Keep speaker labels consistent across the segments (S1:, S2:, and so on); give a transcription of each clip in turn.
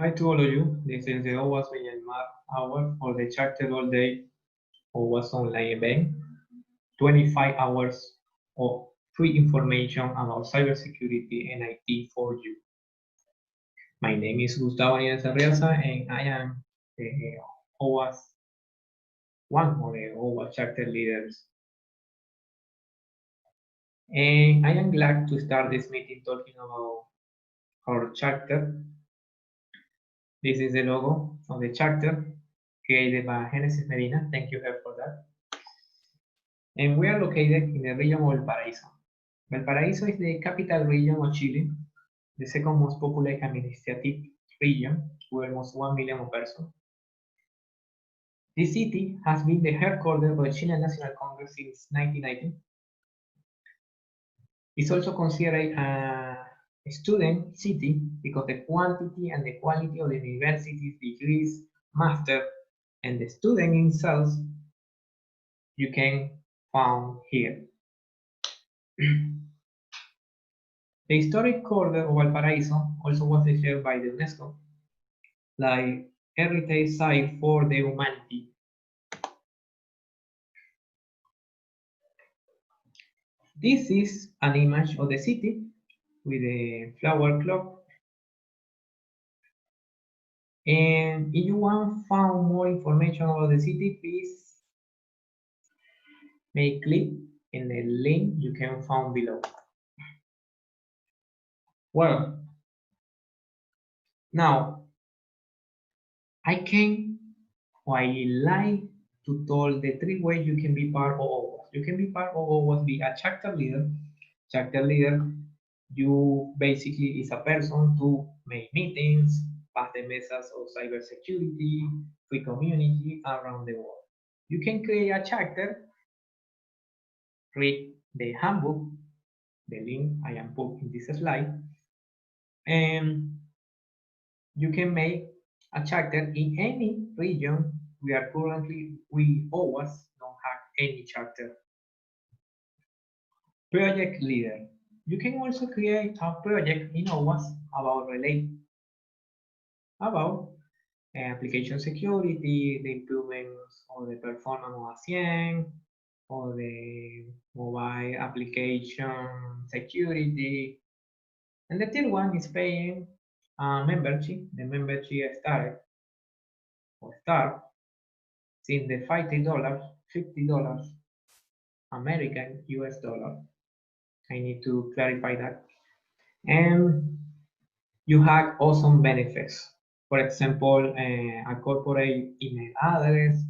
S1: Hi to all of you. This is the OWASP hour for the Chapter All Day OWASP online event. 25 hours of free information about cybersecurity and IT for you. My name is Gustavo Nieves Arriaza and I am the OWASP, one of the OWASP chapter leaders. And I am glad to start this meeting talking about our chapter. This is the logo of the chapter created by Genesis Medina. Thank you for that. And we are located in the region of Valparaíso. Valparaíso is the capital region of Chile, the second most populated administrative region with almost 1 million persons. This city has been the headquarters of the Chilean National Congress since 1990. It's also considered a student city because the quantity and the quality of the university's degrees, master, and the student themselves you can find here. The historic corridor of Valparaíso also was declared by the UNESCO like heritage site for the humanity. This is an image of the city with a flower clock. And if you want to find more information about the city, please make click in the link you can find below. Well, now I like to tell the 3 ways you can be part of OWASP. You can be part of OWASP, be a chapter leader. Chapter leader, you basically is a person to make meetings, pass the message of cybersecurity, free community around the world. You can create a chapter, read the handbook, the link I am put in this slide, and you can make a chapter in any region. We always don't have any chapter. Project leader. You can also create a project in OWASP about application security, the improvements of the performance of ASEAN, or the mobile application security. And the third one is paying membership. The membership start since the $50 American US dollar. I need to clarify that. And you have awesome benefits. For example, a corporate email address.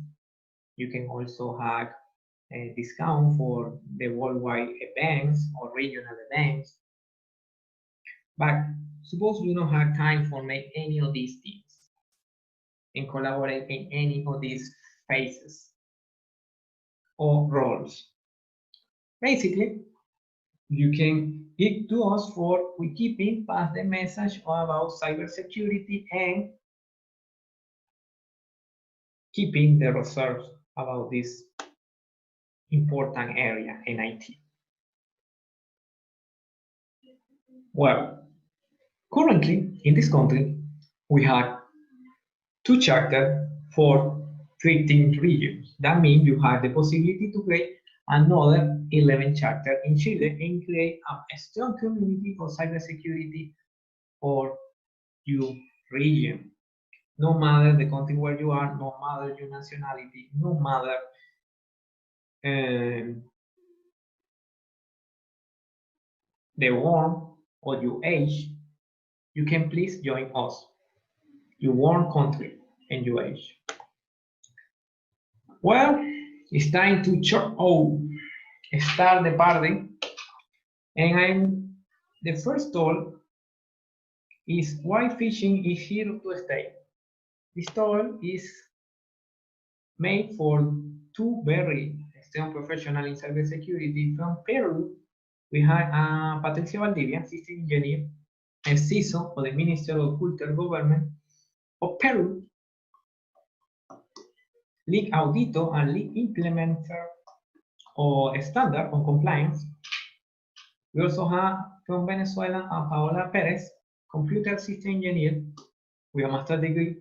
S1: You can also have a discount for the worldwide events or regional events. But suppose you don't have time for make any of these things and collaborate in any of these phases or roles. Basically, you can give to us for we keeping pass the message about cybersecurity and keeping the research about this important area in IT. Well, currently in this country, we have 2 chapters for 13 regions. That means you have the possibility to create another 11 chapters in Chile and create a strong community of cybersecurity for your region. No matter the country where you are, no matter your nationality, no matter the warm or your age, you can please join us. Your warm country and your age. Well, it's time to start the party. And the first talk is why phishing is here to stay. This talk is made for 2 very strong professionals in cybersecurity from Peru. We have Patricia Valdivia, system engineer, and CISO of the Ministry of Culture Government of Peru, lead auditor and lead implementer or standard on compliance. We also have from Venezuela Paola Perez, computer system engineer, with a master's degree,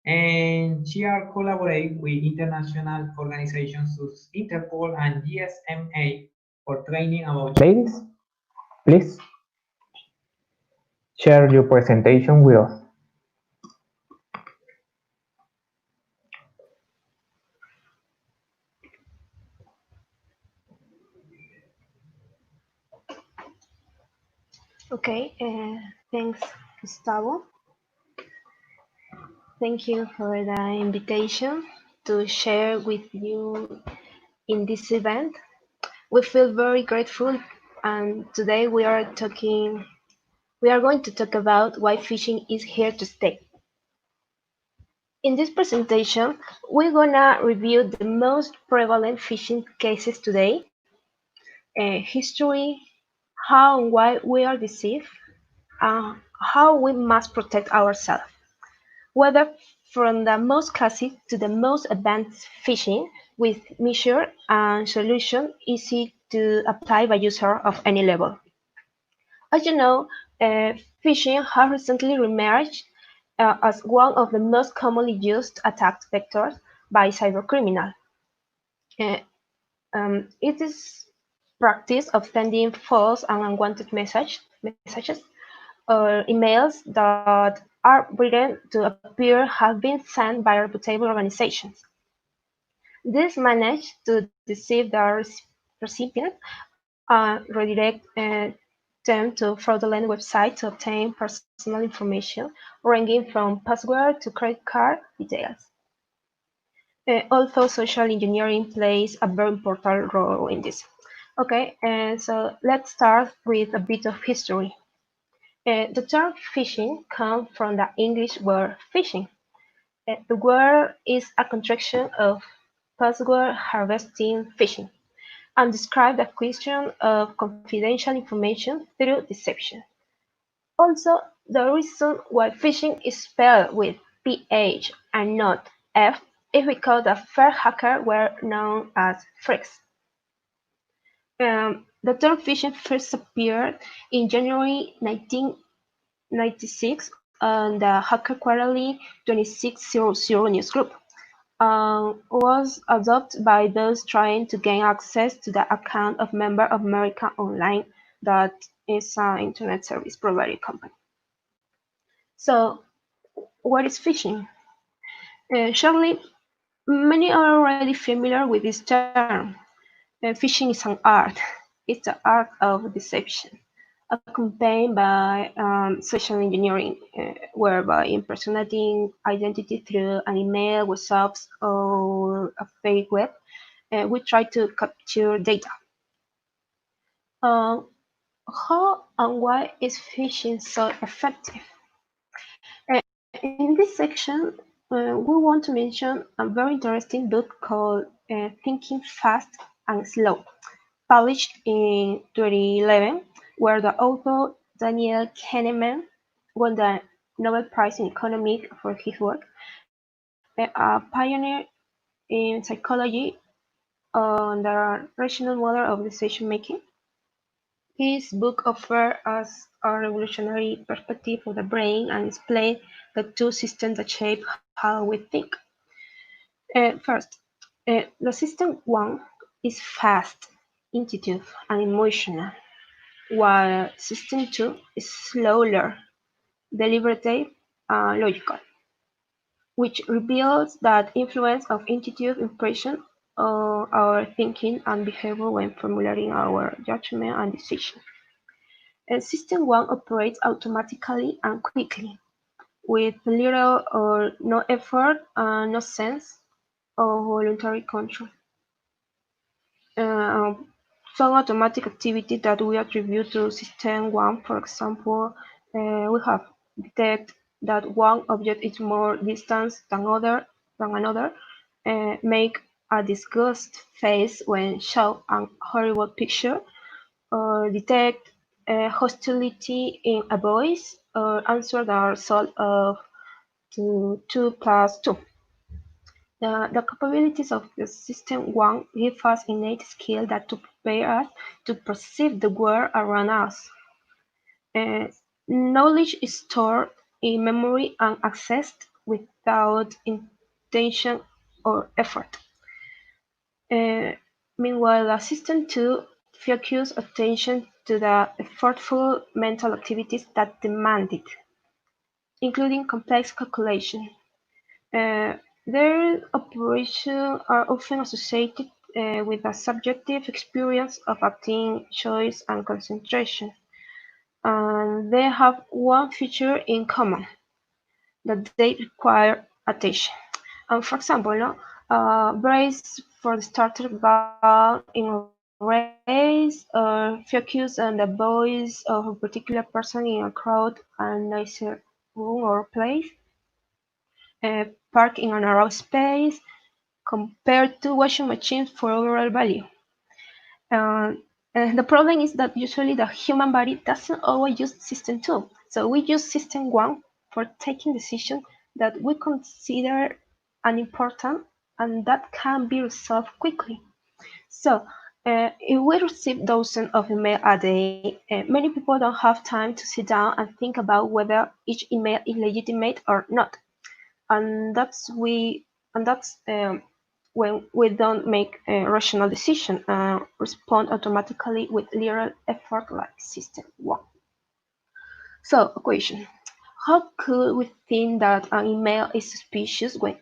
S1: and she are collaborate with international organizations such as Interpol and GSMA for training about. Ladies, please share your presentation with us.
S2: Okay, thanks, Gustavo. Thank you for the invitation to share with you in this event. We feel very grateful, and today we are going to talk about why phishing is here to stay. In this presentation, we're gonna review the most prevalent phishing cases today, history, how and why we are deceived, how we must protect ourselves, whether from the most classic to the most advanced phishing, with measure and solution easy to apply by user of any level. As you know, phishing has recently emerged as one of the most commonly used attack vectors by cybercriminals. Uh, it is practice of sending false and unwanted messages or emails that are written to appear have been sent by reputable organizations. These manage to deceive the recipient and redirect them to fraudulent websites to obtain personal information ranging from password to credit card details. Although social engineering plays a very important role in this. Okay, so let's start with a bit of history. The term phishing comes from the English word phishing. The word is a contraction of password harvesting phishing and describes the acquisition of confidential information through deception. Also, the reason why phishing is spelled with PH and not F is because the first hackers were known as freaks. The term phishing first appeared in January 1996 on the Hacker Quarterly 2600 news group, was adopted by those trying to gain access to the account of Member of America Online, that is an internet service provider company. So, what is phishing? Surely, many are already familiar with this term. Phishing is an art. It's the art of deception, accompanied by social engineering, whereby impersonating identity through an email, WhatsApp, or a fake web, we try to capture data. Uh, how and why is phishing so effective? In this section, we want to mention a very interesting book called Thinking Fast and Slow, published in 2011, where the author Daniel Kahneman won the Nobel Prize in Economics for his work, a pioneer in psychology on the rational model of decision making. His book offers us a revolutionary perspective of the brain and explains the two systems that shape how we think. First, the system one is fast, intuitive, and emotional, while system two is slower, deliberative, and logical, which reveals that influence of intuitive impression on our thinking and behavior when formulating our judgment and decision. System one operates automatically and quickly, with little or no effort and no sense of voluntary control. Uh, some automatic activity that we attribute to system one, for example, we have detect that one object is more distant than another, make a disgust face when shown a horrible picture, or detect hostility in a voice, or answer the result of 2 plus 2. The capabilities of the system one give us innate skill that to prepare us to perceive the world around us. Uh, Knowledge is stored in memory and accessed without intention or effort. Uh, Meanwhile, the System 2 focuses attention to the effortful mental activities that demand it, including complex calculation. Uh, their operations are often associated with a subjective experience of acting, choice, and concentration. And they have one feature in common, that they require attention. For example, no, brace for the starter gun in a race or focus on the voice of a particular person in a crowd and nicer room or place, park in a narrow space, compared to washing machines for overall value. Uh, the problem is that usually the human body doesn't always use system 2. So we use system 1 for taking decisions that we consider unimportant and that can be resolved quickly. So if we receive dozens of emails a day, many people don't have time to sit down and think about whether each email is legitimate or not, and that's when we don't make a rational decision and respond automatically with little effort like system one. So a question: how could we think that an email is suspicious when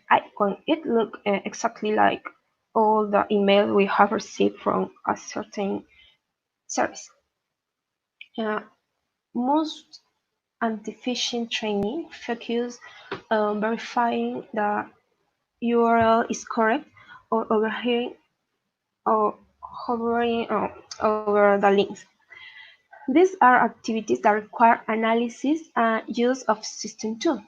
S2: it looks exactly like all the emails we have received from a certain service? Uh, Most anti-phishing training focus on verifying the URL is correct or or hovering over the links. These are activities that require analysis and use of System 2,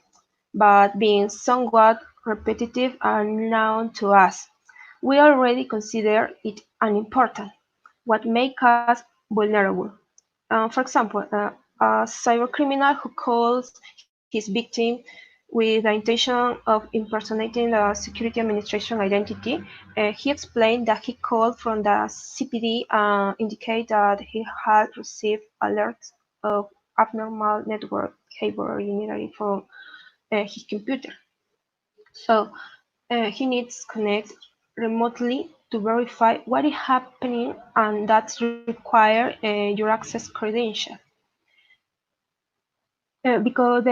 S2: but being somewhat repetitive and known to us, we already consider it unimportant, what makes us vulnerable. For example, a cybercriminal who calls his victim with the intention of impersonating the Security Administration identity, he explained that he called from the CPD and indicated that he had received alerts of abnormal network behavior immediately from his computer. So he needs to connect remotely to verify what is happening, and that's require your access credential. Because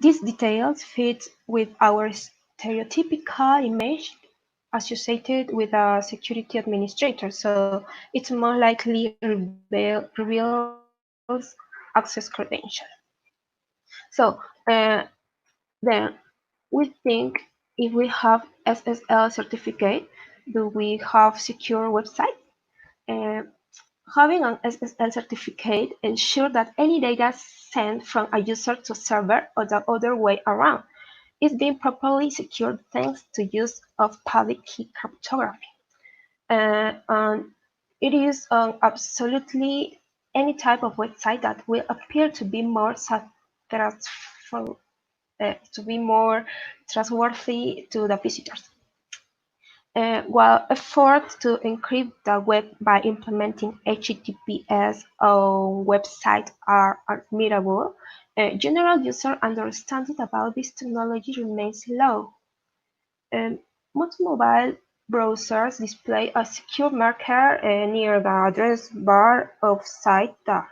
S2: these details fit with our stereotypical image associated with a security administrator, so it's more likely reveals access credential. So then we think, if we have SSL certificate, do we have secure website? Uh, Having an SSL certificate ensures that any data sent from a user to a server or the other way around is being properly secured thanks to use of public key cryptography. And it is on absolutely any type of website that will appear to be to be more trustworthy to the visitors. While efforts to encrypt the web by implementing HTTPS on websites are admirable, general user understanding about this technology remains low. Um, Most mobile browsers display a secure marker near the address bar of sites that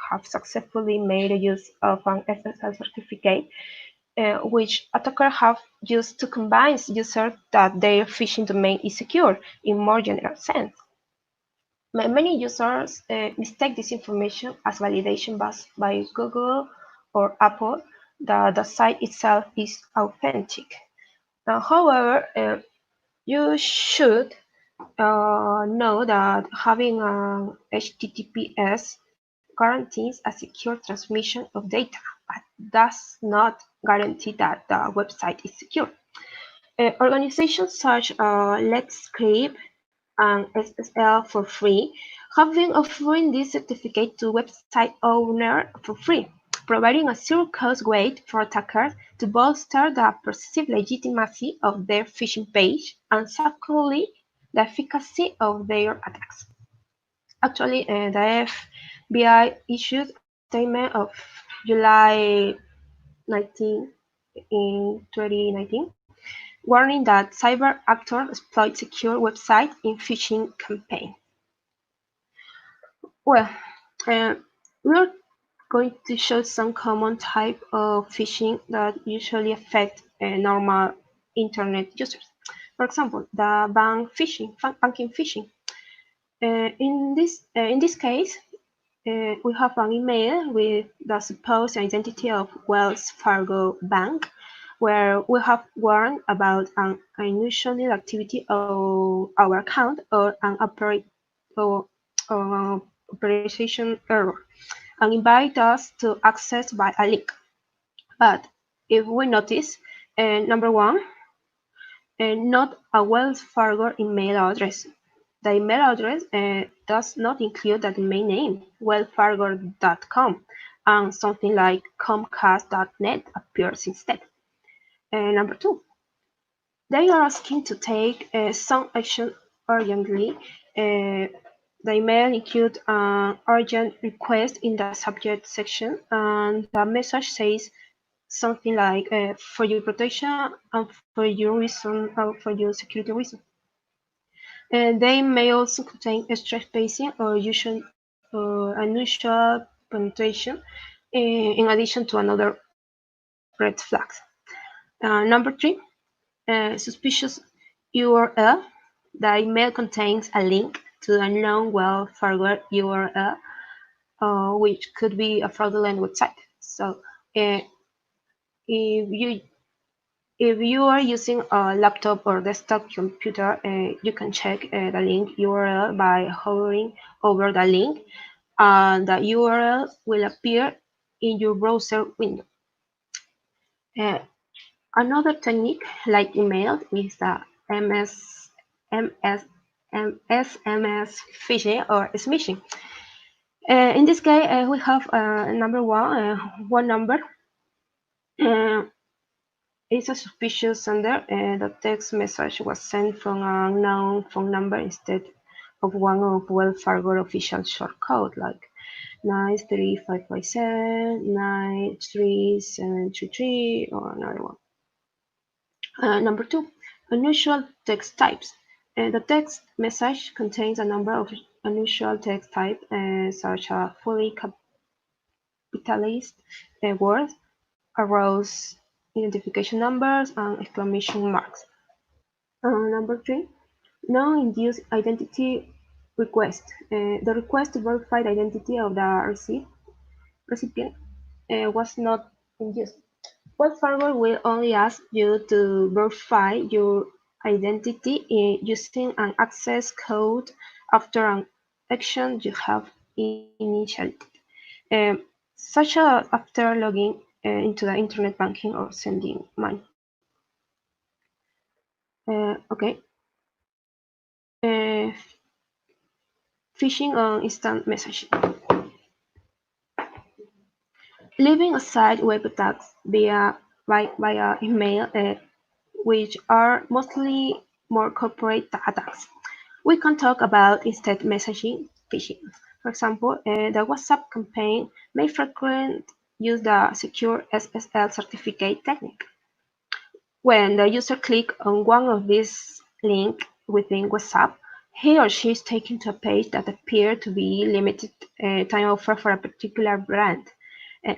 S2: have successfully made use of an SSL certificate, which attackers have used to convince users that their phishing domain is secure in more general sense. Many users mistake this information as validation by Google or Apple that the site itself is authentic. However, you should know that having an HTTPS guarantees a secure transmission of data, but does not guarantee that the website is secure. Organizations such Let's Script and SSL for free have been offering this certificate to website owners for free, providing a zero-cost way for attackers to bolster the perceived legitimacy of their phishing page and, secondly, the efficacy of their attacks. Actually, the FBI issued a statement of July 19 in 2019, warning that cyber actors exploit secure websites in phishing campaigns. Well, uh, we're going to show some common type of phishing that usually affect normal internet users. For example, the banking phishing. In this case, we have an email with the supposed identity of Wells Fargo Bank, where we have warned about an unusual activity of our account or an or operation error, and invite us to access by a link. But if we notice, number one, not a Wells Fargo email address. The email address does not include the domain name, wellsfargo.com, and something like comcast.net appears instead. Number two, they are asking to take some action urgently. The email includes an urgent request in the subject section, and the message says something like for your protection and for your reason, for your security reason. They may also contain extra spacing or unusual punctuation, in addition to another red flags. Number three, suspicious URL. The email contains a link to a known Wells Fargo URL, which could be a fraudulent website. So, if you if you are using a laptop or desktop computer, you can check the link URL by hovering over the link, and the URL will appear in your browser window. Uh, Another technique, like email, is the SMS phishing or smishing. In this case, we have number one number. Uh, It's a suspicious sender. The text message was sent from an unknown phone number instead of one of Wells Fargo official short code, like 93557, 93733, or another one. Number two, unusual text types. The text message contains a number of unusual text types, such as fully capitalized words, arrows, identification numbers, and exclamation marks. Number three, non-induced identity request. The request to verify the identity of the recipient was not induced. Wells Fargo will only ask you to verify your identity using an access code after an action you have initiated, such as after logging into the internet banking or sending money. Okay. Uh, Phishing on instant messaging. Leaving aside web attacks via email, which are mostly more corporate attacks, we can talk about instant messaging phishing. For example, the WhatsApp campaign may frequently use the secure SSL certificate technique. When the user clicks on one of these links within WhatsApp, he or she is taken to a page that appears to be limited time offer for a particular brand.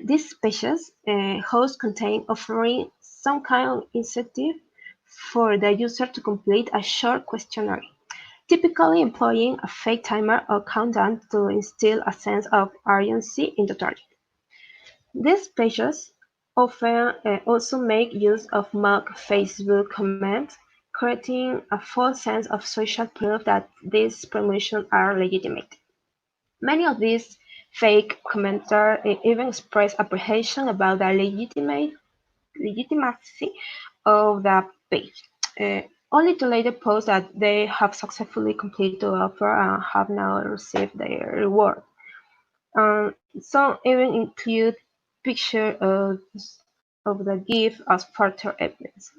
S2: These pages hosts contain offering some kind of incentive for the user to complete a short questionnaire, typically employing a fake timer or countdown to instill a sense of urgency in the target. These pages often also make use of mock Facebook comments, creating a false sense of social proof that these promotions are legitimate. Many of these fake commenters even express apprehension about the legitimacy of the page, only to later post that they have successfully completed the offer and have now received their reward. Some even include pictures of the gift as further evidence.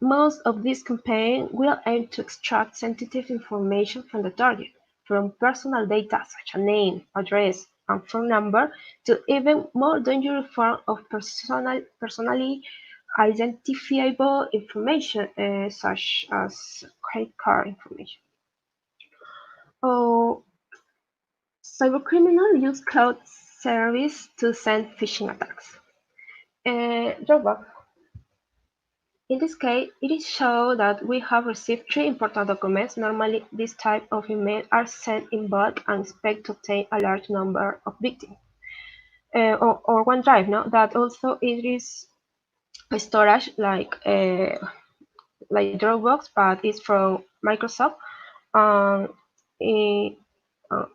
S2: Most of these campaigns will aim to extract sensitive information from the target, from personal data such as name, address, and phone number to even more dangerous forms of personally identifiable information, such as credit card information. Oh, cybercriminals use cloud service to send phishing attacks. Drawback. In this case, it is shown that we have received three important documents. Normally, this type of emails are sent in bulk and expect to obtain a large number of victims. Or OneDrive, no? That also it is a storage like Dropbox, but it's from Microsoft. Um, eh,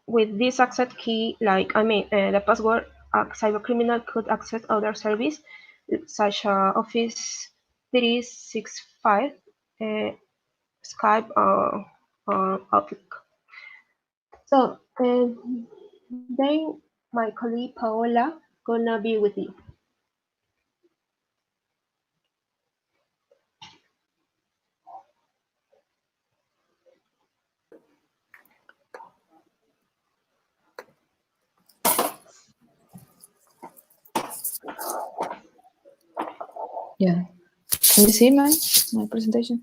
S2: with this access key, the password, a cybercriminal could access other services such as Office 365, uh, Skype, or Outlook. So, then my colleague Paola gonna be with you.
S3: Yeah. Can you see my presentation?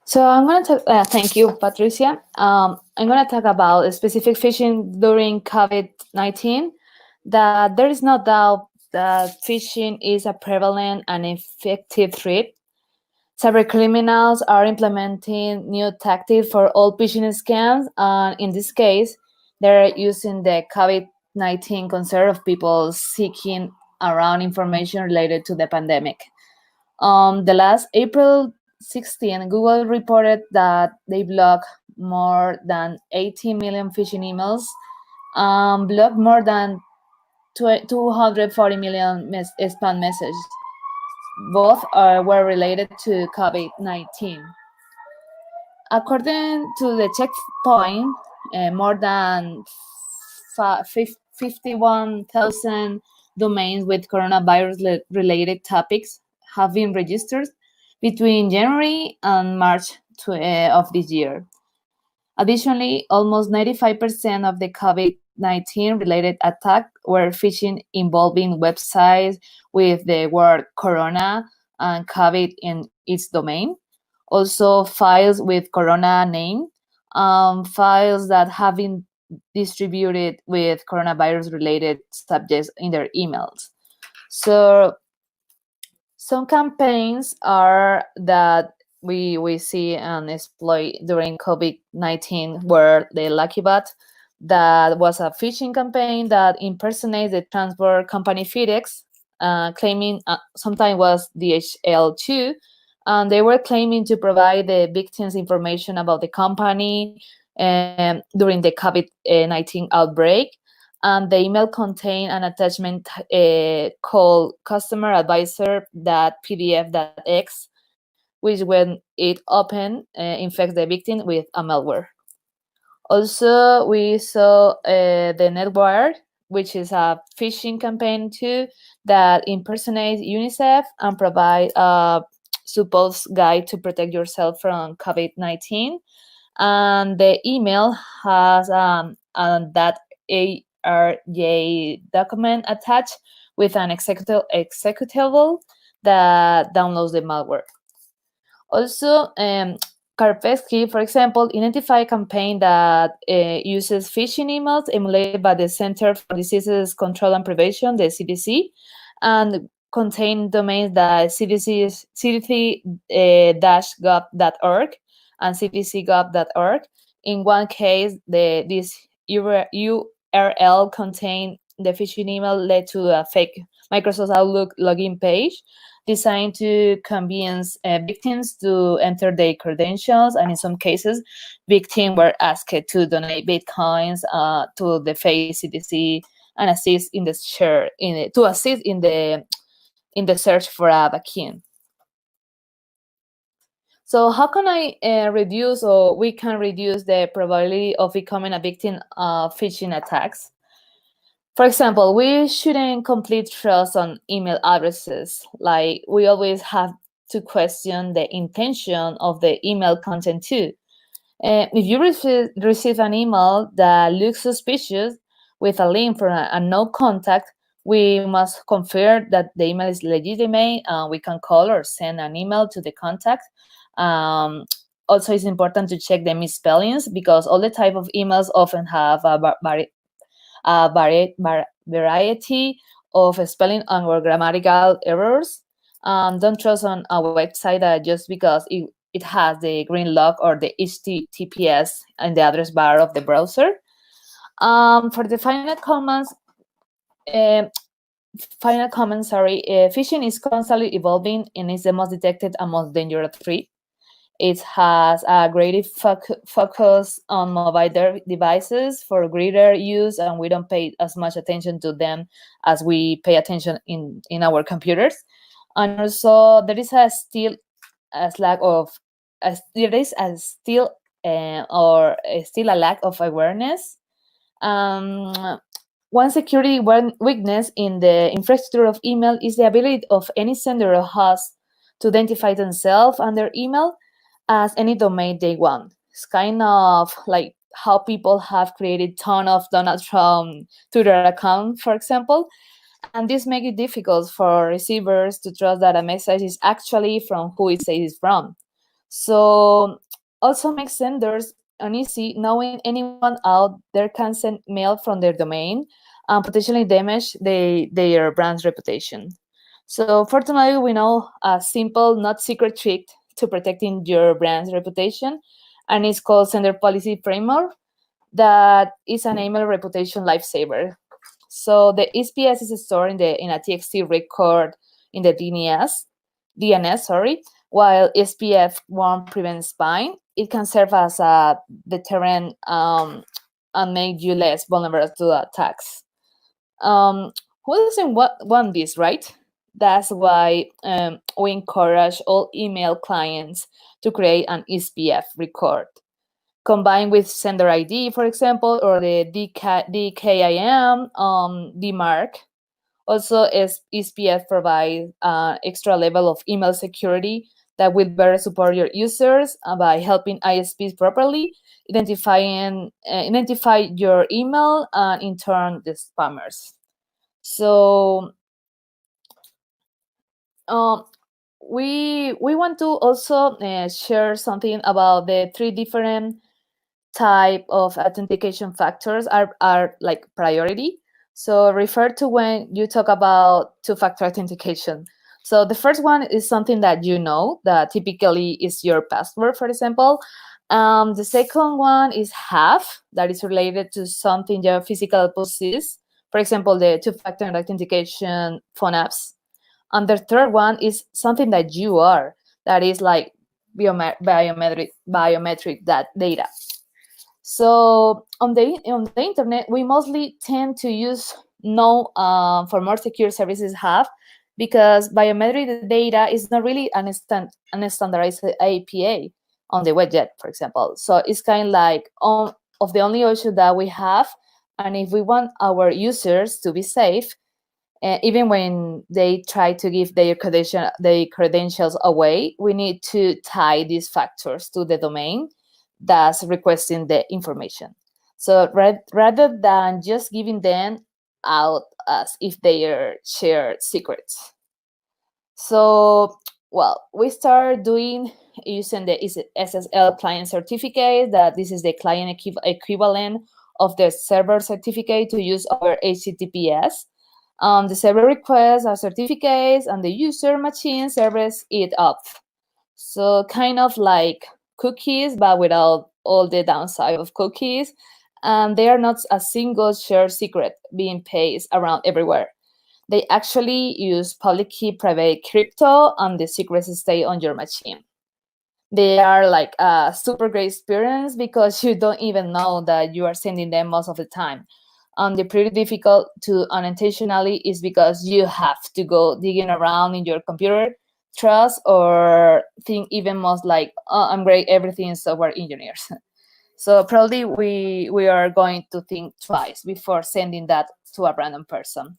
S3: So I'm going to talk, thank you, Patricia. I'm going to talk about specific phishing during COVID-19, that there is no doubt that phishing is a prevalent and effective threat. Cybercriminals are implementing new tactics for all phishing scams, and in this case, they're using the COVID-19 concern of people seeking around information related to the pandemic. The last April 16, Google reported that they blocked more than 80 million phishing emails, blocked more than 240 million spam messages. Both were related to COVID-19. According to the checkpoint, more than 51,000 domains with coronavirus-related topics have been registered between January and March of this year. Additionally, almost 95% of the COVID-19 related attacks were phishing involving websites with the word corona and COVID in its domain. Also, files with corona name, files that have been distributed with coronavirus related subjects in their emails. So some campaigns are that we see and exploit during COVID-19 were the Lucky Bot, that was a phishing campaign that impersonates the transport company FedEx, claiming sometimes was DHL2, and they were claiming to provide the victims information about the company during the COVID-19 outbreak. And the email contained an attachment called customer advisor.pdf.x, which when it opened, infects the victim with a malware. Also, we saw the Netwire, which is a phishing campaign too, that impersonates UNICEF and provide a supposed guide to protect yourself from COVID-19. And the email has that ARJ document attached with an executable that downloads the malware. Also, Karpetsky, for example, identified a campaign that uses phishing emails emulated by the Center for Diseases Control and Prevention, the CDC, and contain domains that cdc-gov.org and cdc.gov.org. In one case, this URL contained the phishing email led to a fake Microsoft Outlook login page designed to convince victims to enter their credentials, and in some cases, victims were asked to donate bitcoins to the fake CDC and assist in the search for a vaccine. So how can I reduce, or we can reduce the probability of becoming a victim of phishing attacks? For example, we shouldn't complete trust on email addresses. Like, we always have to question the intention of the email content too. If you receive an email that looks suspicious with a link from a no contact, we must confirm that the email is legitimate. We can call or send an email to the contact. Also, it's important to check the misspellings, because all the type of emails often have a variety of spelling and or grammatical errors. Don't trust on a website that just because it has the green lock or the HTTPS in the address bar of the browser. For the um, phishing is constantly evolving and is the most detected and most dangerous threat. It has a greater focus on mobile devices for greater use, and we don't pay as much attention to them as we pay attention in our computers. And also, there is a still a lack of there is a still still a lack of awareness. One security weakness in the infrastructure of email is the ability of any sender or host to identify themselves and their email as any domain they want. It's kind of like how people have created ton of Donald Trump Twitter account, for example, and this makes it difficult for receivers to trust that a message is actually from who it says it's from. So also makes senders uneasy knowing anyone out there can send mail from their domain and potentially damage their brand's reputation. So fortunately, we know a simple, not secret trick to protecting your brand's reputation, and it's called Sender Policy Framework. That is an email reputation lifesaver. So the SPS is stored in a TXT record in the DNS, while SPF1 prevents spying. It can serve as a deterrent and make you less vulnerable to attacks. Who doesn't want this, right? That's why we encourage all email clients to create an SPF record combined with sender ID, for example, or the DKIM, DMARC. Also, SPF provides extra level of email security that will better support your users by helping ISPs properly identify your email and in turn the spammers. So we want to also share something about the three different type of authentication factors are like priority. So refer to when you talk about two-factor authentication. So the first one is something that you know, that typically is your password, for example. The second one is half, that is related to something your physical possess. For example, the two-factor authentication phone apps. And the third one is something that you are, that is like biometric that data. So on the internet, we mostly tend to use no for more secure services have, because biometric data is not really an standardized API on the web yet, for example. So it's kind of like of the only option that we have. And if we want our users to be safe, even when they try to give their credentials away, we need to tie these factors to the domain that's requesting the information. So rather than just giving them out as if they are shared secrets. So, well, we start doing using the SSL client certificate, that this is the client equivalent of the server certificate to use over HTTPS. The server requests our certificates and the user machine serves it up. So kind of like cookies, but without all the downside of cookies. And they are not a single shared secret being passed around everywhere. They actually use public key private crypto, and the secrets stay on your machine. They are like a super great experience because you don't even know that you are sending them most of the time. And the pretty difficult to unintentionally is because you have to go digging around in your computer, trust, or think even most like, oh, I'm great, everything is software engineers. So probably we are going to think twice before sending that to a random person.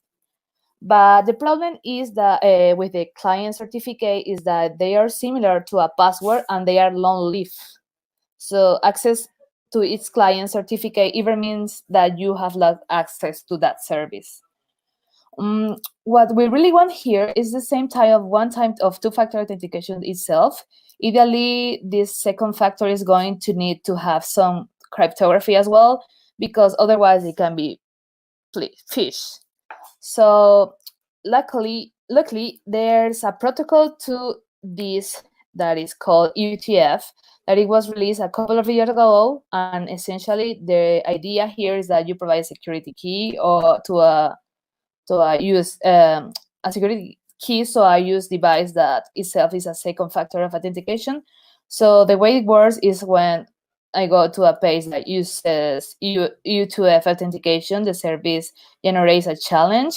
S3: But the problem is that with the client certificate is that they are similar to a password and they are long-lived. So access to its client certificate even means that you have lost access to that service. What we really want here is the same type of one type of two-factor authentication itself. Ideally, this second factor is going to need to have some cryptography as well, because otherwise it can be phished. So luckily, there's a protocol to this that is called UTF, that it was released a couple of years ago, and essentially the idea here is that you provide a security key or to a use a security key, so I use device that itself is a second factor of authentication. So the way it works is when I go to a page that uses U2F authentication, the service generates a challenge,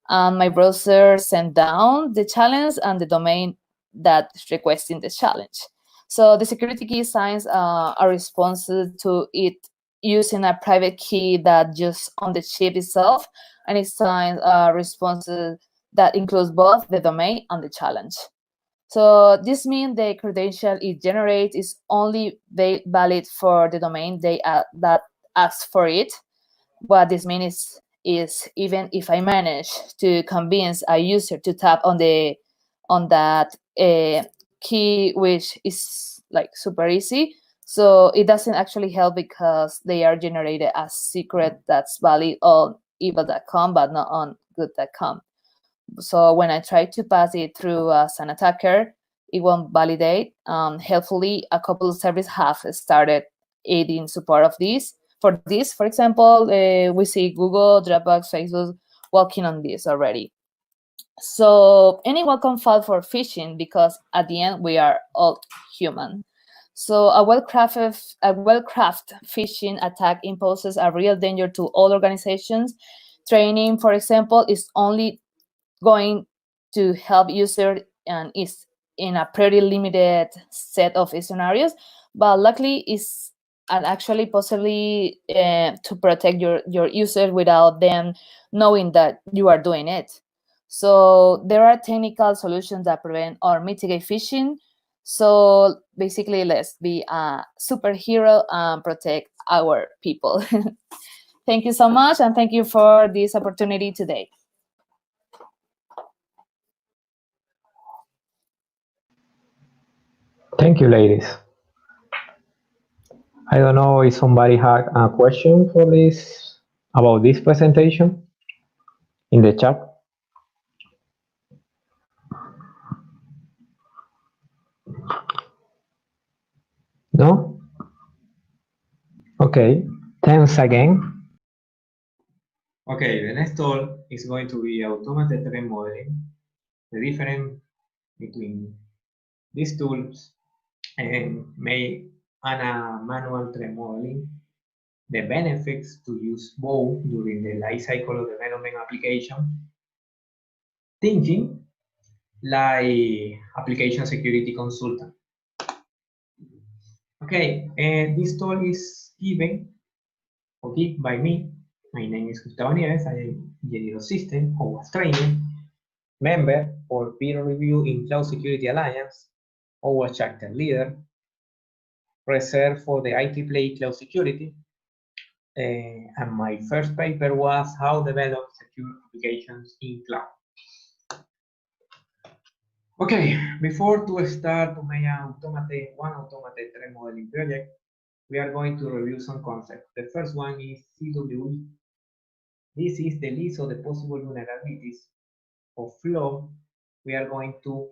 S3: and my browser sends down the challenge and the domain that's requesting the challenge. So the security key signs are responsive to it using a private key that just on the chip itself, and it signs responses that includes both the domain and the challenge. So this means the credential it generates is only valid for the domain that asks for it. What this means is even if I manage to convince a user to tap on that key, which is like super easy, so it doesn't actually help because they are generated as secret that's valid on evil.com but not on good.com. So when I try to pass it through as an attacker, it won't validate. Helpfully, a couple of services have started aiding support of this. For example, we see Google, Dropbox, Facebook working on this already. So anyone can fall for phishing because at the end we are all human. So a well-crafted phishing attack imposes a real danger to all organizations. Training, for example, is only going to help user and is in a pretty limited set of scenarios, but luckily is actually possibly to protect your users without them knowing that you are doing it. So there are technical solutions that prevent or mitigate phishing. So basically, let's be a superhero and protect our people. Thank you so much, and thank you for this opportunity today.
S1: Thank you, ladies. I don't know if somebody had a question for this about this presentation in the chat. No? Okay, thanks again. Okay, the next talk is going to be automated threat modeling, the difference between these tools and a manual threat modeling, the benefits to use both during the life cycle of development application, thinking like application security consultant. Okay, and this talk is given by me. My name is Gustavo Nieves. I am Engineer of System, OWASP trainer, member for peer review in Cloud Security Alliance, OWASP chapter leader, reserved for the IT Play Cloud Security. And my first paper was how develop secure applications in cloud. Okay, before to start to make one automated threat modeling project, we are going to review some concepts. The first one is CWE. This is the list of the possible vulnerabilities or flaws we are going to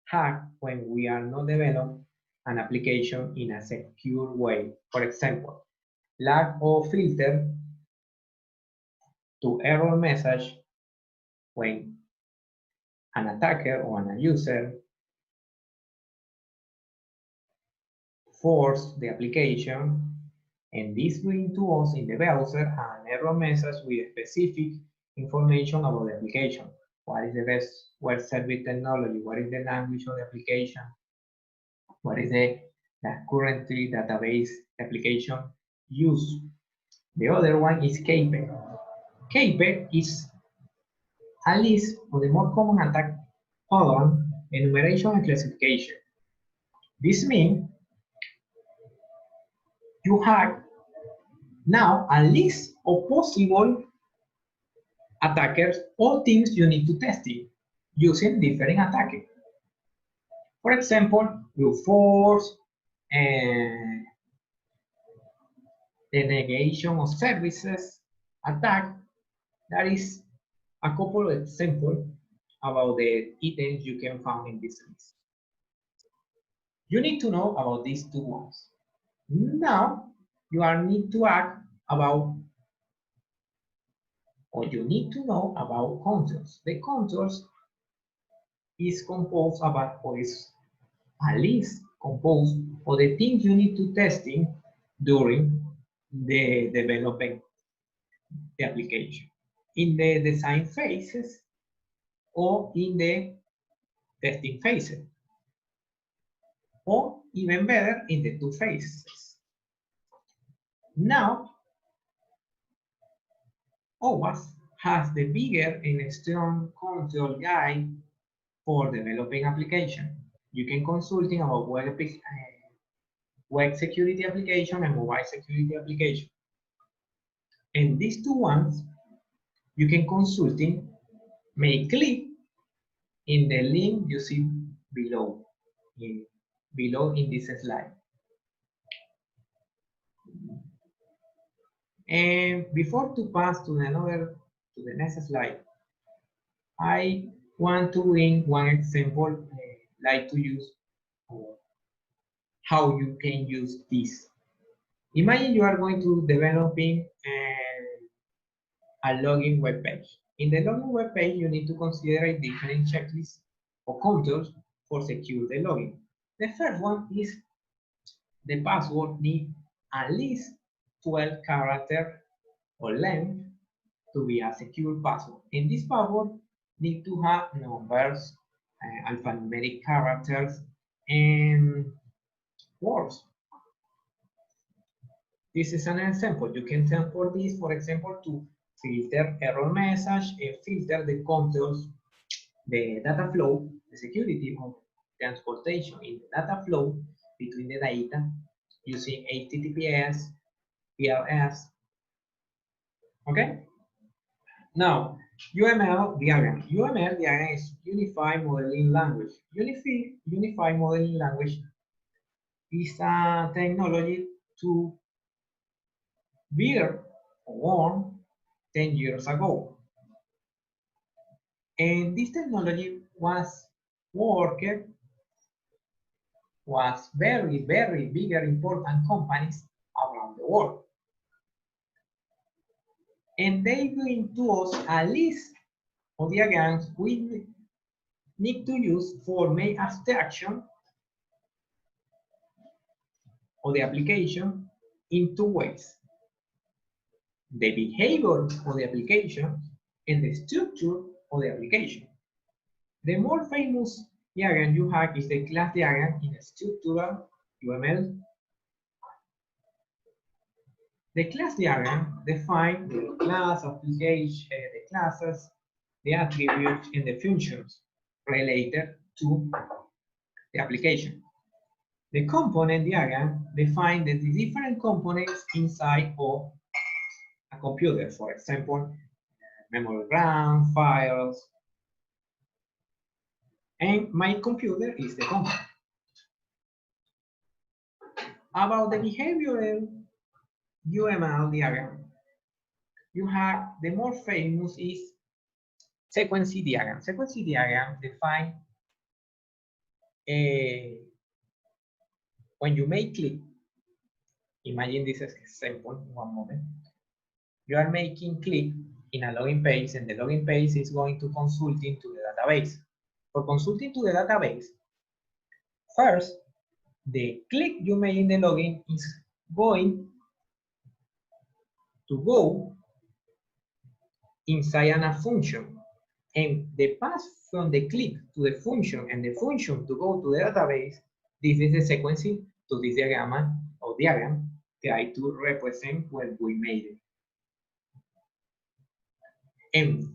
S1: hack when we are not developing an application in a secure way. For example, lack of filter to error message when an attacker or a user force the application, and this brings to us in the browser an error message with specific information about the application. What is the best web service technology? What is the language of the application? What is the currently database application use. The other one is caper. Caper is a list of the more common attack pattern, enumeration, and classification. This means you have now a list of possible attackers or things you need to test it using different attackers. For example, brute force, and the negation of services attack. That is a couple of examples about the items you can find in this list. You need to know about these two ones. Now, you are need to act about, or you need to know about contours. The contours is composed about, or is a list composed of the things you need to testing during the development the application, in the design phases or in the testing phases, or even better, in the two phases. Now, OWASP has the bigger and strong control guide for developing application. You can consult about web security application and mobile security application. And these two ones, you can consult may click in the link you see below, in this slide. And before to pass to the next slide, I want to bring one example like to use how you can use this. Imagine you are going to developing a login web page. In the login web page, you need to consider a different checklist or controls for secure the login. The first one is the password need at least 12 characters or length to be a secure password. And this password need to have numbers, alphanumeric characters, and words. This is an example. You can sample this, for example, to filter error message and filter the controls, the data flow, the security of transportation in the data flow between the data using HTTPS, TLS. Okay? Now, UML diagram. UML diagram is Unified Modeling Language. Unified Modeling Language is a technology to build born 10 years ago. And this technology was very, very big and important companies around the world. And they bring to us a list of diagrams we need to use for make abstraction of the application in two ways: the behavior of the application and the structure of the application. The more famous diagram you have is the class diagram in structural UML. The class diagram defines the class, application, the classes, the attributes, and the functions related to the application. The component diagram defines the different components inside of a computer. For example, memory RAM, files, and my computer is the component. About the behavioral UML diagram, you have the more famous is sequence diagram. Sequence diagram define when you make click. Imagine this example. One moment. You are making click in a login page, and the login page is going to consulting to the database. For consulting to the database, first, the click you made in the login is going to go inside a function, and the path from the click to the function and the function to go to the database, this is the sequencing to this diagram or diagram try to represent when we made it. And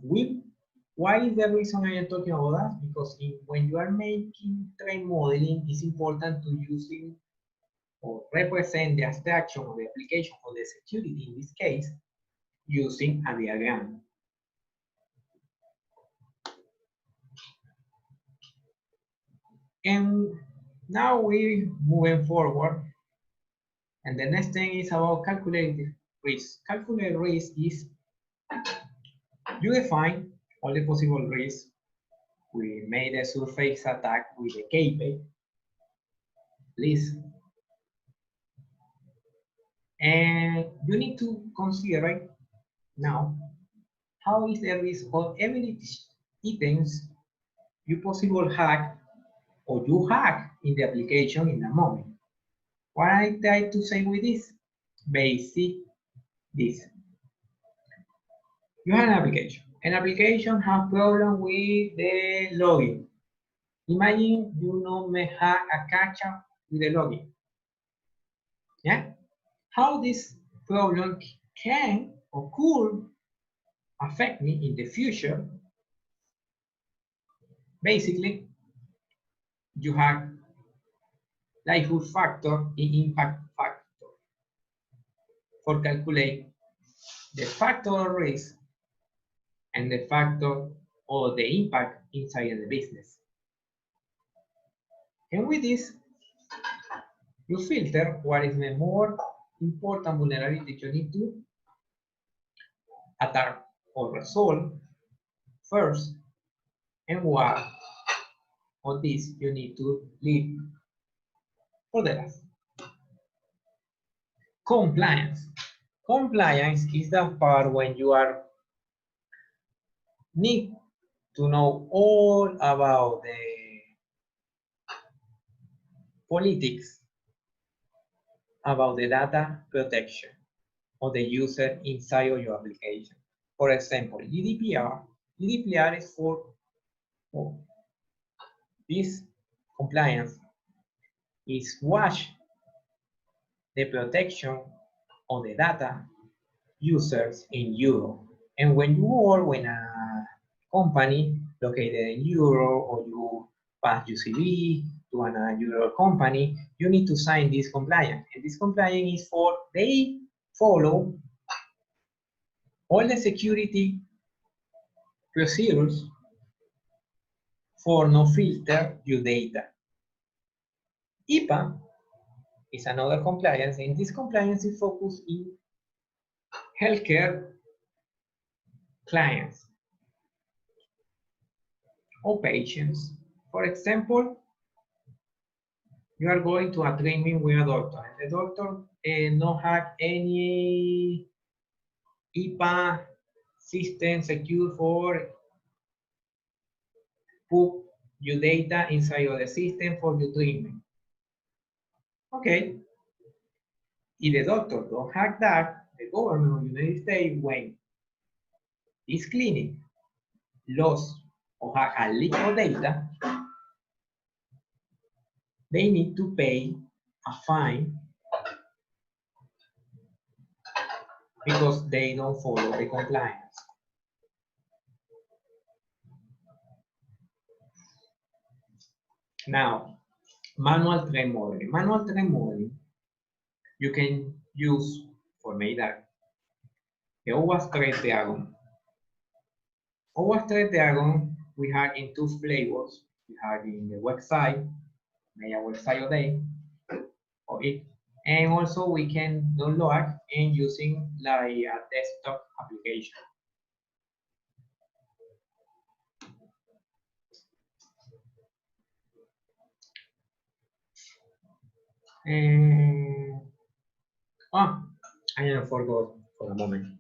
S1: why is the reason I am talking about that? Because when you are making threat modeling, it's important to using or represent the abstraction of the application for the security, in this case, using a diagram. And now we're moving forward. And the next thing is about calculated risk. Calculated risk is you define all the possible risks. We made a surface attack with a KP list. And you need to consider now how is the risk of every items you possible hack or you hack in the application in a moment. What I try to say with this? Basic this. You have an application. An application has problem with the login. Imagine you know may have a catch-up with the login. Yeah? How this problem can or could affect me in the future. Basically, you have likelihood factor and impact factor for calculate the factor of risk and the factor or the impact inside the business. And with this, you filter what is the more important vulnerability you need to attack or resolve first, and what of this you need to leave for the last. Compliance. Compliance is the part when you are need to know all about the politics about the data protection of the user inside of your application. For example, GDPR is for this compliance is watch the protection of the data users in Europe. And when you work with a company located in Europe or you pass UCB to another Euro company, you need to sign this compliance. And this compliance is for they follow all the security procedures for no filter your data. IPA is another compliance, and this compliance is focused in healthcare clients or patients. For example, you are going to a treatment with a doctor, and the doctor not have any IPA system secure for put your data inside of the system for your treatment. Okay. If the doctor don't have that, the government of the United States, when this clinic lost or have a leak of data, they need to pay a fine because they don't follow the compliance. Now, manual threat modeling. Manual threat modeling you can use for make that. The OWASP threat diagram. OWASP threat diagram we have in two flavors. We have in the website, make a website today, or it, and also we can download and using like a desktop application. And I forgot for a moment.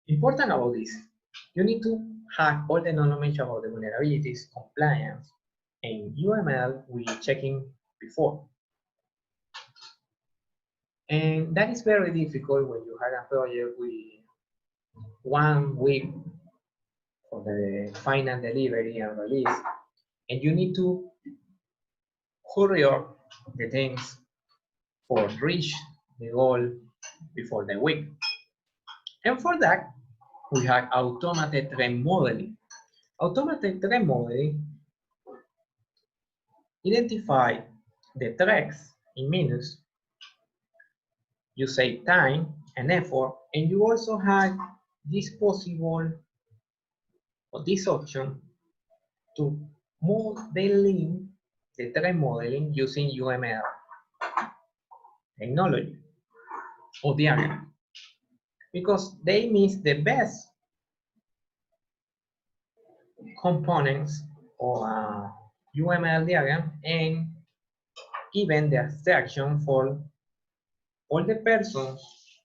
S1: Important about this, you need to have all the knowledge about the vulnerabilities, compliance, and UML we checking before. And that is very difficult when you have a project with 1 week for the final delivery and release, and you need to hurry up the things for reach the goal before the week. And for that, we have automated trend modeling. Automated trend modeling identify the trends in minutes. You save time and effort, and you also have this possible or this option to modeling the trend modeling using UML technology or diagram, because they miss the best components of a UML diagram and even the abstraction for all the persons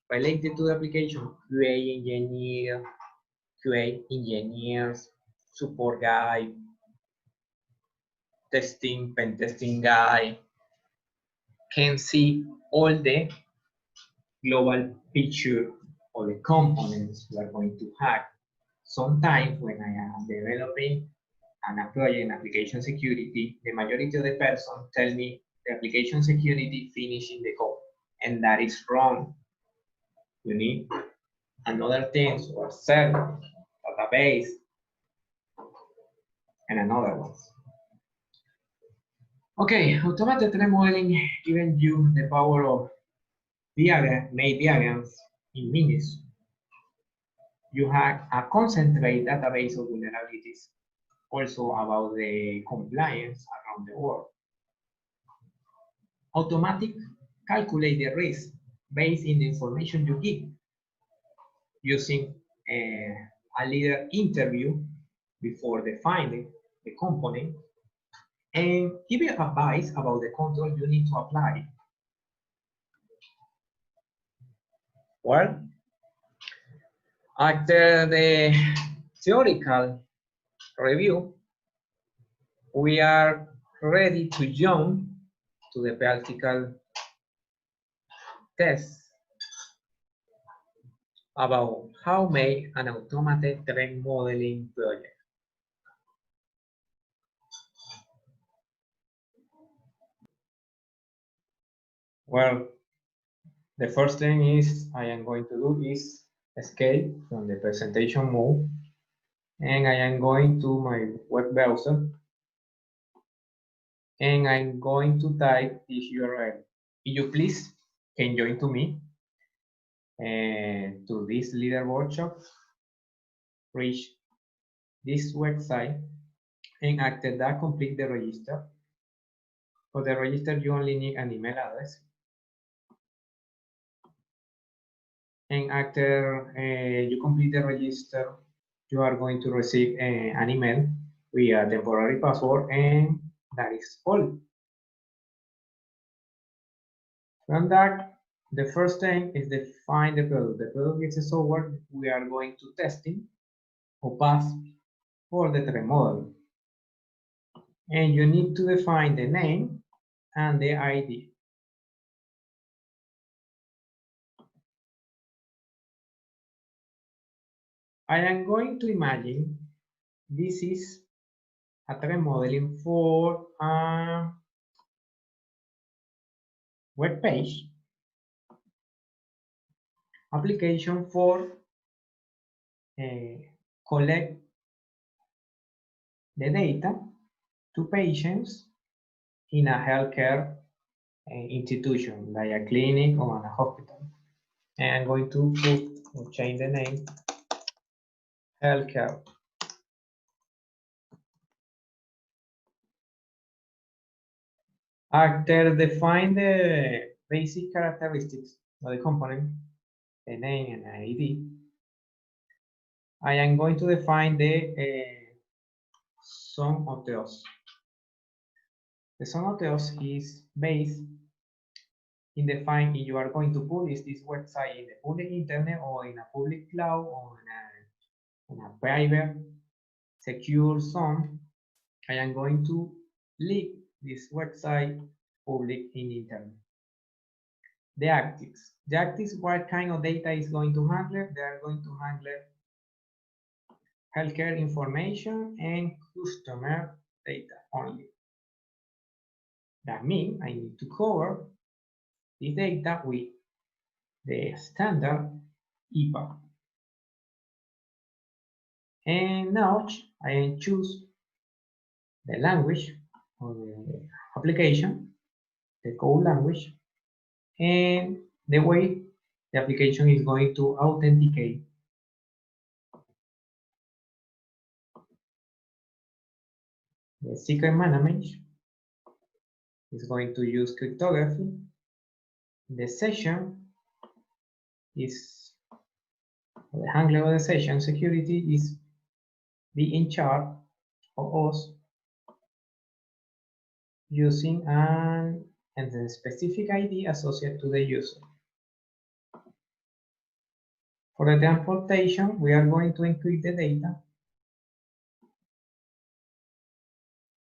S1: related to the application, QA engineer, QA engineers, support guy, testing, pen testing guy, can see all the global picture of the components we are going to have. Sometimes when I am developing a project in application security, the majority of the person tell me the application security finishing the code, and that is wrong. You need another things or server, database, and another ones. Okay, automated trend modeling gives you the power of make diagrams in minutes. You have a concentrated database of vulnerabilities, also about the compliance around the world. Automatic calculate the risk based in the information you give, using a leader interview before defining the component, and give you advice about the control you need to apply. Well, after the theoretical review, we are ready to jump to the practical test about how make an automated trend modeling project. Well, the first thing is I am going to do is escape from the presentation mode, and I am going to my web browser, and I'm going to type this URL. If you please can join to me to this leader workshop, reach this website, and after that complete the register. For the register, you only need an email address. And after you complete the register, you are going to receive an email with a temporary password, and that is all. From that, the first thing is define the product. The product is a software we are going to testing OWASP for the trend model. And you need to define the name and the ID. I am going to imagine this is a trend modeling for a web page application for collect the data to patients in a healthcare institution, like a clinic or a hospital. And I'm going to change the name healthcare. After define the basic characteristics of the component, the name and ID, I am going to define the sum of the odds. The sum of the odds is based in define if you are going to publish this website in the public internet or in a public cloud or in a private secure zone. I am going to leave this website public in internet. The actives. The actives, what kind of data is going to handle? They are going to handle healthcare information and customer data only. That means I need to cover this data with the standard IPA. And now I choose the language of the application, the code language, and the way the application is going to authenticate. The secret management is going to use cryptography. The session is, the handler of the session security is be in charge of us using and the specific ID associated to the user. For the transportation, we are going to encrypt the data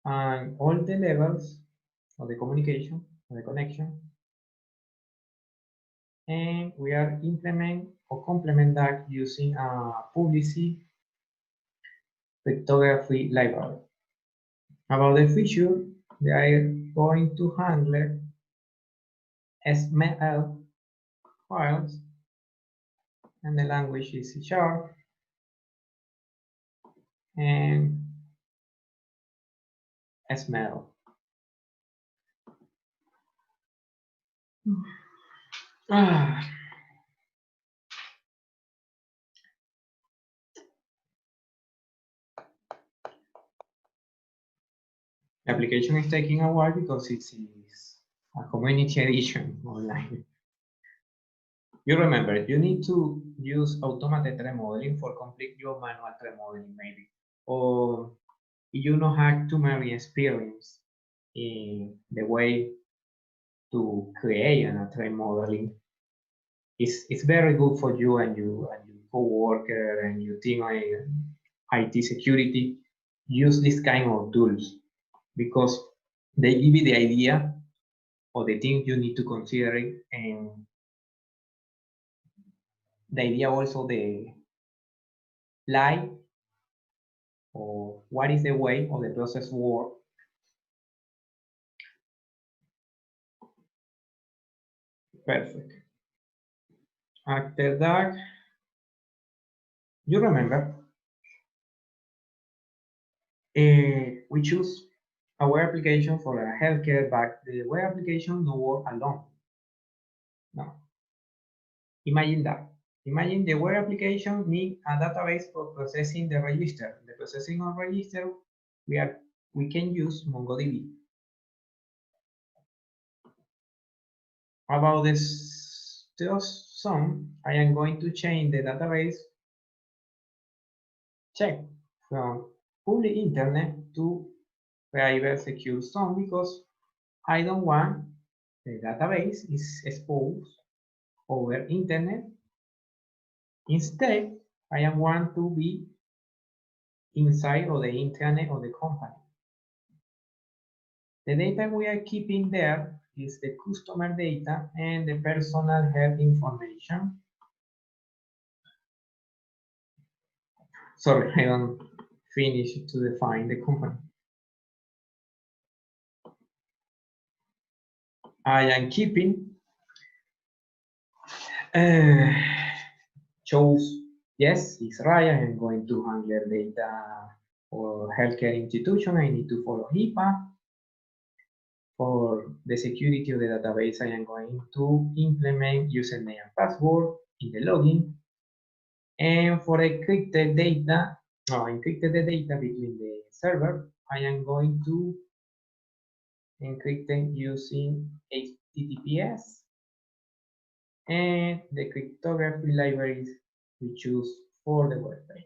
S1: and all the levels of the communication, of the connection, and we are implement or complement that using a public cryptography library. About the feature, they are going to handle SML files, and the language is C# and SML. The application is taking a while because it is a community edition online. You remember, you need to use automated remodeling for complete your manual remodeling maybe. Or you don't have too many experience in the way to create an remodeling. It's very good for you and your co-worker and your team IT security. Use this kind of tools because they give you the idea or the things you need to consider and the idea also the light or what is the way of the process work. Perfect. After that, you remember we choose a web application for a healthcare, but the web application no work alone. No. Imagine that. Imagine the web application need a database for processing the register. The processing of register, we can use MongoDB. About this song, I am going to change the database check from public internet to private secure zone because I don't want the database is exposed over internet. Instead, I want to be inside of the intranet of the company. The data we are keeping there is the customer data and the personal health information. Sorry, I don't finish to define the company. I am keeping shows yes, it's right. I am going to handle data for healthcare institution. I need to follow HIPAA. For the security of the database, I am going to implement username and password in the login. And for encrypted data, encrypted the data between the server, I am going to encrypt them using HTTPS and the cryptography libraries we choose for the web page.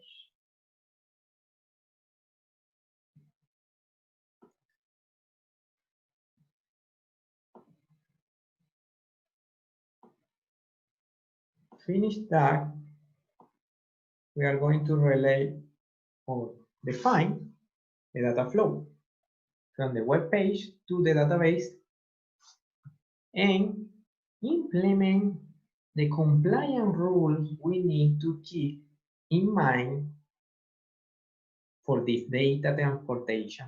S1: Finish that, we are going to relay or define the data flow from the web page to the database and implement the compliance rules we need to keep in mind for this data transportation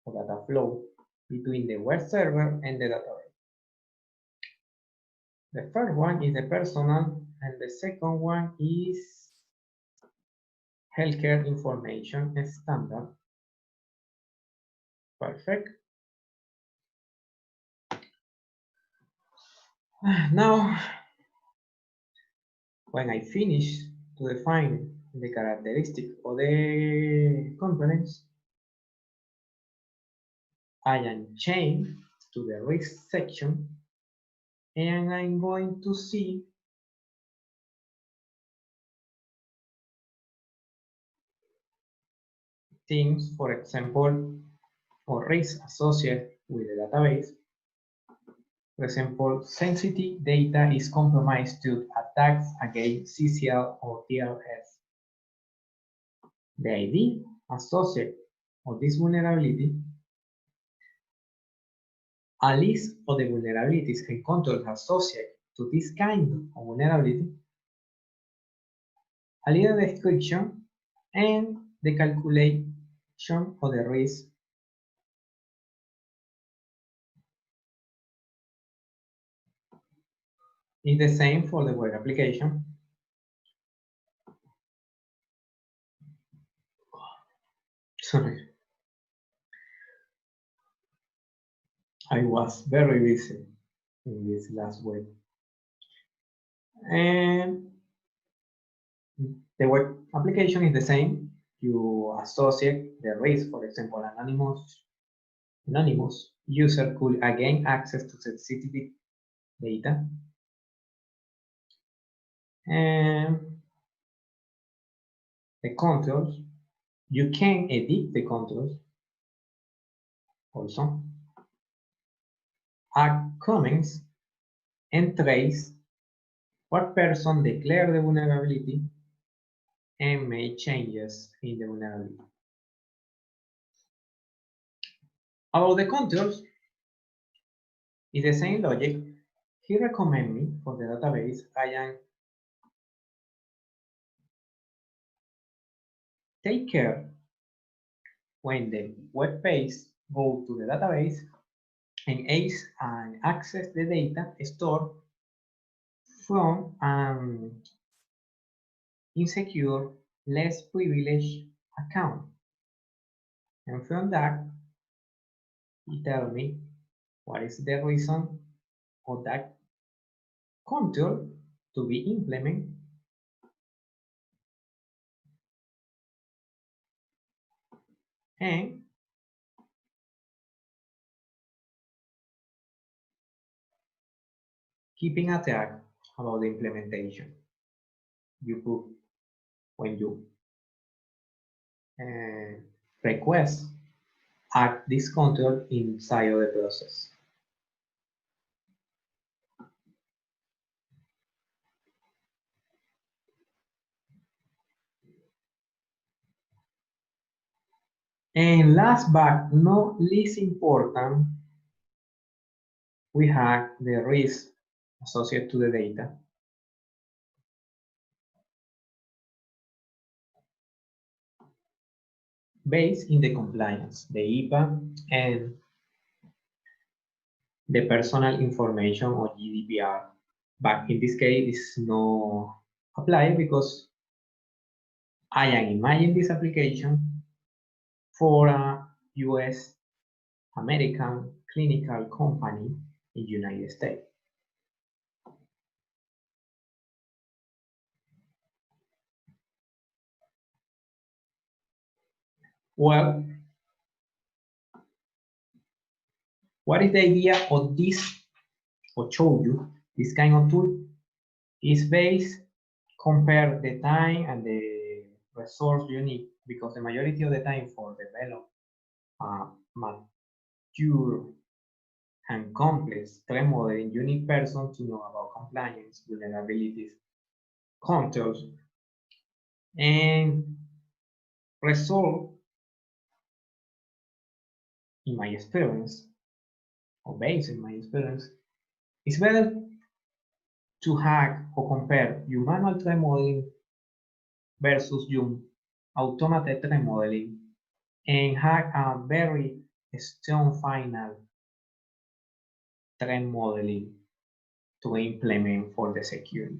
S1: or data flow between the web server and the database. The first one is the personal, and the second one is healthcare information standard. Perfect. Now, when I finish to define the characteristic of the components, I am chained to the risk section, and I'm going to see things, for example, for risk associated with the database. For example, sensitive data is compromised to attacks against CCL or TLS. The ID associated with this vulnerability, a list of the vulnerabilities and controls associated to this kind of vulnerability, a little description, and the calculation of the risk. It's the same for the web application. Sorry. I was very busy in this last week. And the web application is the same. You associate the risk, for example, anonymous user could gain access to sensitive data. And the controls, you can edit the controls also. Add comments and trace what person declared the vulnerability and make changes in the vulnerability. About the controls, it's the same logic. He recommend me for the database. I am take care when the web page go to the database and access the data stored from an insecure, less privileged account. And from that, he tell me what is the reason of that control to be implemented. And keeping a track about the implementation. You put when you request add this control inside of the process. And last but not least important, we have the risk associated to the data. Based in the compliance, the IPA and the personal information or GDPR. But in this case, it's not applied because I am imagining this application for a US American clinical company in the United States. Well, what is the idea of this, or show you this kind of tool? Is based, compare the time and the resource you need, because the majority of the time for develop mature and complex threat modeling, you need person to know about compliance, vulnerabilities, controls, and resolve, in my experience, or based in my experience, it's better to hack or compare your manual threat modeling versus your automated threat modeling and hack a very strong final threat modeling to implement for the security.